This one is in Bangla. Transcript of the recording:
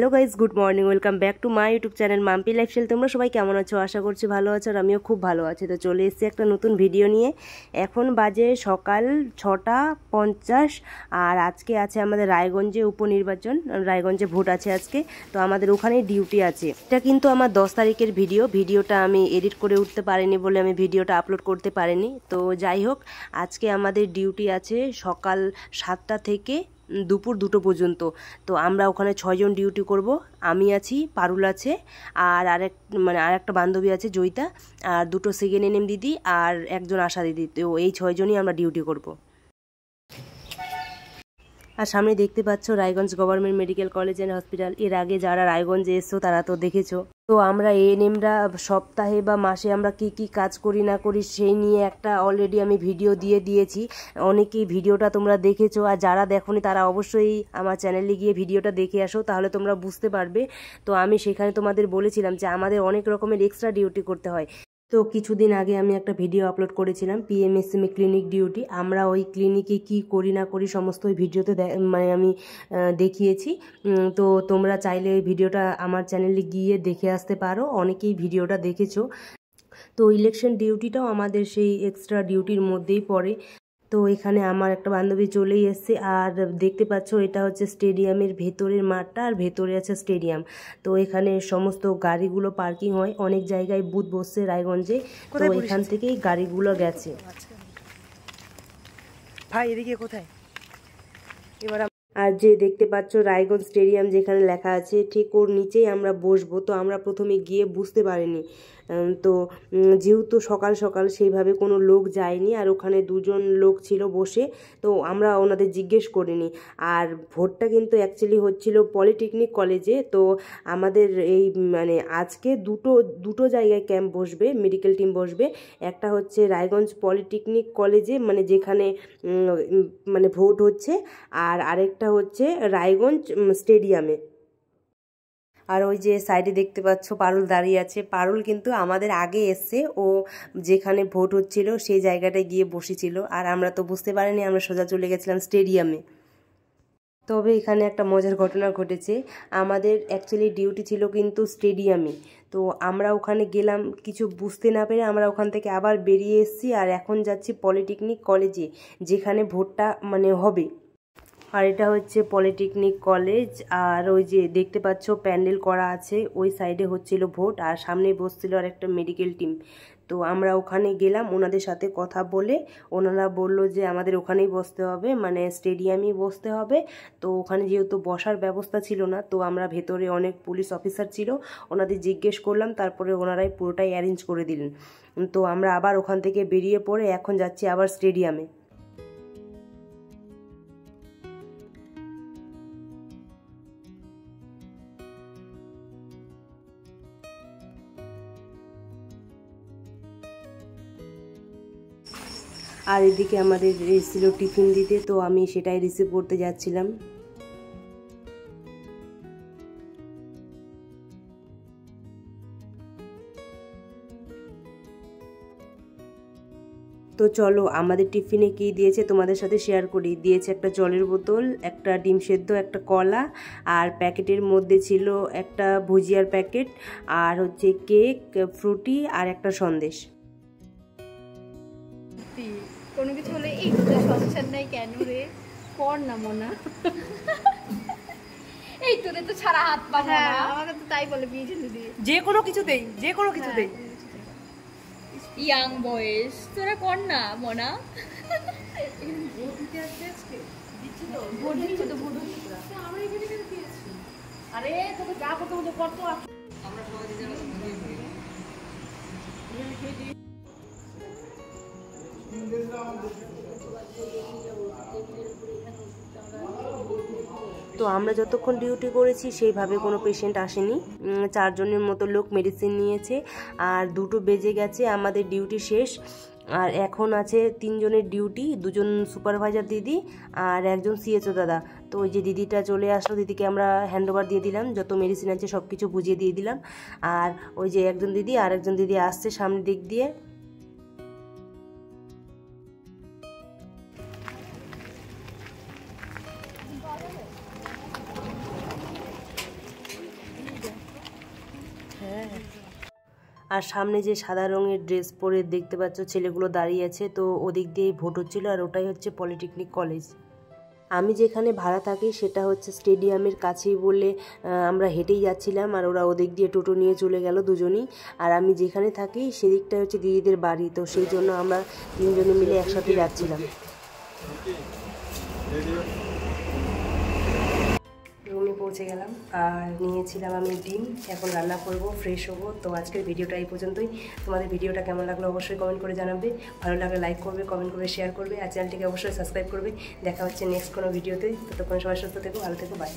Hello guys, good morning, welcome back to my YouTube channel Mampi lifestyle. তোমরা সবাই কেমন আছো? আশা করছি ভালো আছো, আর আমিও খুব ভালো আছি। তো চলে এসেছি একটা নতুন ভিডিও নিয়ে। এখন বাজে সকাল 6:50, আর আজকে আছে আমাদের রায়গঞ্জে উপনির্বাচন, রায়গঞ্জে ভোট আছে আজকে। তো আমাদের ওখানেই ডিউটি আছে। এটা কিন্তু আমার 10 তারিখের ভিডিওটা আমি এডিট করে উঠতে পারিনি বলে আমি ভিডিওটা আপলোড করতে পারিনি। তো যাই হোক, আজকে আমাদের ডিউটি আছে সকাল 7টা থেকে দুপুর 2টো পর্যন্ত। তো আমরা ওখানে 6 জন ডিউটি করব। আমি আছি, পারুল আছে, আর আরেকটা বান্ধবী আছে জয়িতা, আর 2টো সেকেন্ড এনএম দিদি, আর একজন আশা দিদি। তো এই 6 জনই আমরা ডিউটি করব। আর সামনে দেখতে পাচ্ছ Raiganj government medical college and hospital. এর আগে যারা রায়গঞ্জে এসছো তারা তো দেখেছো। তো আমরা এএনএমরা সপ্তাহে বা মাসে আমরা কি কি কাজ করি না করি সেই নিয়ে একটা অলরেডি আমি ভিডিও দিয়েছি। অনেকেই ভিডিওটা তোমরা দেখেছো, আর যারা দেখোনি তারা অবশ্যই আমার চ্যানেলে গিয়ে ভিডিওটা দেখে আসো, তাহলে তোমরা বুঝতে পারবে। তো আমি সেখানে তোমাদের বলেছিলাম যে আমাদের অনেক রকমের এক্সট্রা ডিউটি করতে হয়। তো কিছুদিন আগে আমি একটা ভিডিও আপলোড করেছিলাম পিএমএসএমই ক্লিনিক ডিউটি। আমরা ওই ক্লিনিকে কি করি না করি সমস্ত ওই ভিডিওতে আমি দেখিয়েছি। তো তোমরা চাইলে ওই ভিডিওটা আমার চ্যানেলে গিয়ে দেখে আসতে পারো, অনেকেই ভিডিওটা দেখেছো। তো ইলেকশন ডিউটিটাও আমাদের সেই এক্সট্রা ডিউটির মধ্যেই পড়ে। তো এখানে আমার একটা বান্ধবী চলেই এসছে, আর দেখতে পাচ্ছ এটা হচ্ছে স্টেডিয়ামের ভেতরের মাঠটা, আর ভেতরে আছে স্টেডিয়াম। তো এখানে সমস্ত গাড়িগুলো পার্কিং হয়, অনেক জায়গায় বুথ বসছে রায়গঞ্জে। তো এখান থেকেই গাড়িগুলো গেছে। ভাই এদিকে কোথায়? এবার আর যে দেখতে পাচ্ছ রায়গঞ্জ স্টেডিয়াম যেখানে লেখা আছে, ঠিক ওর নিচেই আমরা বসবো। তো আমরা প্রথমে গিয়ে বুঝতে পারিনি। তো যেহেতু সকাল সকাল সেইভাবে কোনো লোক যায়নি, আর ওখানে 2জন লোক ছিল বসে, তো আমরা ওনাদের জিজ্ঞেস করিনি। আর ভোটটা কিন্তু অ্যাকচুয়ালি হচ্ছিল পলিটেকনিক কলেজে। তো আমাদের এই আজকে দুটো জায়গায় ক্যাম্প বসবে, মেডিকেল টিম বসবে। একটা হচ্ছে রায়গঞ্জ পলিটেকনিক কলেজে, যেখানে ভোট হচ্ছে, আর আরেকটা হচ্ছে রায়গঞ্জ স্টেডিয়ামে। আর ওই যে সাইডে দেখতে পাচ্ছ পারুল দাঁড়িয়ে আছে। পারুল কিন্তু আমাদের আগে এসছে, ও যেখানে ভোট হচ্ছিল সেই জায়গাটায় গিয়ে বসেছিল, আর আমরা তো বুঝতে পারিনি, আমরা সোজা চলে গেছিলাম স্টেডিয়ামে। তবে এখানে একটা মজার ঘটনা ঘটেছে। আমাদের অ্যাকচুয়ালি ডিউটি ছিল কিন্তু স্টেডিয়ামে। তো আমরা ওখানে গেলাম, কিছু বুঝতে না পেরে আমরা ওখান থেকে আবার বেরিয়ে এসেছি, আর এখন যাচ্ছি পলিটেকনিক কলেজে যেখানে ভোটটা হবে। আর এটা হচ্ছে পলিটেকনিক কলেজ। আর ওই যে দেখতে পাচ্ছ প্যান্ডেল করা আছে, ওই সাইডে হচ্ছিল ভোট, আর সামনে বসছিল আর একটা মেডিকেল টিম। তো আমরা ওখানে গেলাম, ওনাদের সাথে কথা বলে ওনারা বললো যে আমাদের ওখানেই বসতে হবে, স্টেডিয়ামেই বসতে হবে। তো ওখানে যেহেতু বসার ব্যবস্থা ছিল না, তো আমরা ভেতরে অনেক পুলিশ অফিসার ছিল, ওনাদের জিজ্ঞেস করলাম, তারপরে ওনারাই পুরোটাই অ্যারেঞ্জ করে দিলেন। তো আমরা আবার ওখান থেকে বেরিয়ে পড়ে এখন যাচ্ছি আবার স্টেডিয়ামে। আর এদিকে আমাদের এসেছিল টিফিন দিতে, তো আমি সেটাই রিসিভ করতে যাচ্ছিলাম। তো চলো আমাদের টিফিনে কি দিয়েছে তোমাদের সাথে শেয়ার করি। দিয়েছে একটা জলের বোতল, একটা ডিম সেদ্ধ, একটা কলা, আর প্যাকেটের মধ্যে ছিল একটা ভুজিয়ার প্যাকেট, আর হচ্ছে কেক, ফ্রুটি, আর একটা সন্দেশ। কোনো কিছু হলে এই সংসার নাই কেন রে, কর না মনা। এই তোদের তো ছাড়া হাত পা না, আমাকে তো তাই বলে বিয়ে ছেলে দিয়ে যে কোনো কিছুতেই, যে কোনো কিছুতেই ইয়াং বয়েস, তোরা কর না মনা। ভোট দিতে আসছে আজকে, দিচ্ছি তো ভোট দিচ্ছি তো, ভোট আমরা এখানে কেন দিয়েছি? আরে তোকে যা করতে হতো কর তো। আমরা সবাই দিতে তো আমরা যতক্ষণ ডিউটি করেছি সেইভাবে কোনো পেশেন্ট আসেনি। 4 জনের মতো লোক মেডিসিন নিয়েছে, আর 2টো বেজে গেছে আমাদের ডিউটি শেষ। আর এখন আছে 3 জনের ডিউটি, 2জন সুপারভাইজার দিদি আর একজন সিএচও দাদা। তো ওই যে দিদিটা চলে আসলো, দিদিকে আমরা হ্যান্ডওভার দিয়ে দিলাম, যত মেডিসিন আছে সব কিছু বুঝিয়ে দিয়ে দিলাম। আর ওই যে একজন দিদি আর একজন দিদি আসছে সামনের দিক দিয়ে। আর সামনে যে সাদা রঙের ড্রেস পরে দেখতে পাচ্ছ ছেলেগুলো দাঁড়িয়ে আছে, তো ওদিক দিয়েই ভোট হচ্ছিলো, আর ওটাই হচ্ছে পলিটেকনিক কলেজ। আমি যেখানে ভাড়া থাকি সেটা হচ্ছে স্টেডিয়ামের কাছেই বলে আমরা হেঁটেই যাচ্ছিলাম, আর ওরা ওদিক দিয়ে টোটো নিয়ে চলে গেল দুজনই। আর আমি যেখানে থাকি সেদিকটা হচ্ছে দিদিদের বাড়ি, তো সেই জন্য আমরা তিনজনে মিলে একসাথে যাচ্ছিলাম। রুমে পৌঁছে গেলাম আর নিয়েছিলাম আমি ডিম, এখন রান্না করব, ফ্রেশ হবো। তো আজকের ভিডিওটা এই পর্যন্তই। তোমাদের ভিডিওটা কেমন লাগলো অবশ্যই কমেন্ট করে জানাবে, ভালো লাগলে লাইক করবে, কমেন্ট করবে, শেয়ার করবে, আর চ্যানেলটিকে অবশ্যই সাবস্ক্রাইব করবে। দেখা হচ্ছে নেক্সট কোনো ভিডিওতে। ততক্ষণ সবাই সুস্থ থেকো, ভালো থেকো, বাই।